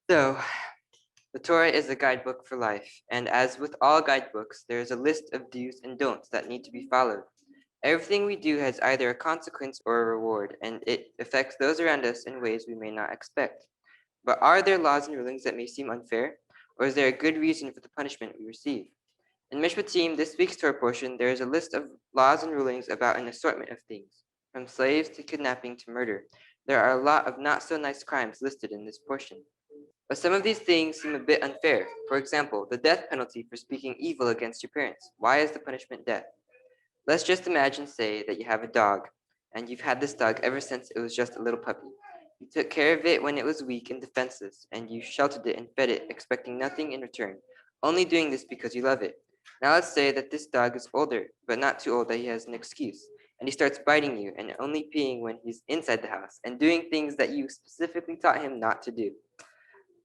So, the Torah is a guidebook for life, and as with all guidebooks, there is a list of do's and don'ts that need to be followed. Everything we do has either a consequence or a reward, and it affects those around us in ways we may not expect. But are there laws and rulings that may seem unfair, or is there a good reason for the punishment we receive? In Mishpatim, this week's Torah portion, there is a list of laws and rulings about an assortment of things, from slaves to kidnapping to murder. There are a lot of not so nice crimes listed in this portion. But some of these things seem a bit unfair. For example, the death penalty for speaking evil against your parents. Why is the punishment death? Let's just imagine, say, that you have a dog, and you've had this dog ever since it was just a little puppy. You took care of it when it was weak and defenseless, and you sheltered it and fed it, expecting nothing in return, only doing this because you love it. Now let's say that this dog is older, but not too old that he has an excuse, and he starts biting you and only peeing when he's inside the house, and doing things that you specifically taught him not to do.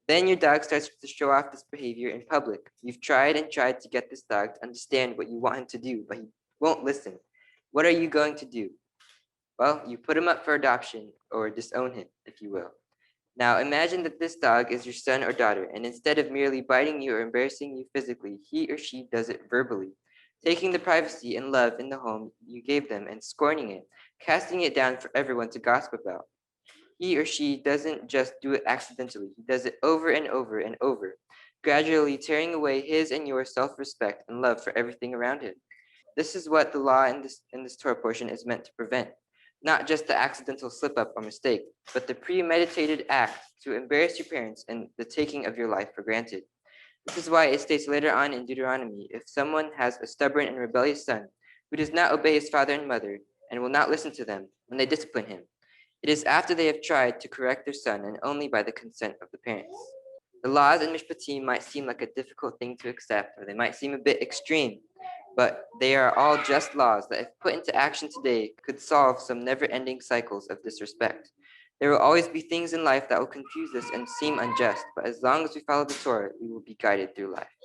Then your dog starts to show off this behavior in public. You've tried and tried to get this dog to understand what you want him to do, but he won't listen. What are you going to do? Well, you put him up for adoption or disown him, if you will. Now imagine that this dog is your son or daughter, and instead of merely biting you or embarrassing you physically, he or she does it verbally, taking the privacy and love in the home you gave them and scorning it, casting it down for everyone to gossip about. He or she doesn't just do it accidentally, he does it over and over and over, gradually tearing away his and your self-respect and love for everything around him. This is what the law in this Torah portion is meant to prevent. Not just the accidental slip up or mistake, but the premeditated act to embarrass your parents and the taking of your life for granted. This is why it states later on in Deuteronomy, if someone has a stubborn and rebellious son who does not obey his father and mother and will not listen to them when they discipline him, it is after they have tried to correct their son and only by the consent of the parents. The laws in Mishpatim might seem like a difficult thing to accept, or they might seem a bit extreme, but they are all just laws that, if put into action today, could solve some never-ending cycles of disrespect. There will always be things in life that will confuse us and seem unjust, but as long as we follow the Torah, we will be guided through life.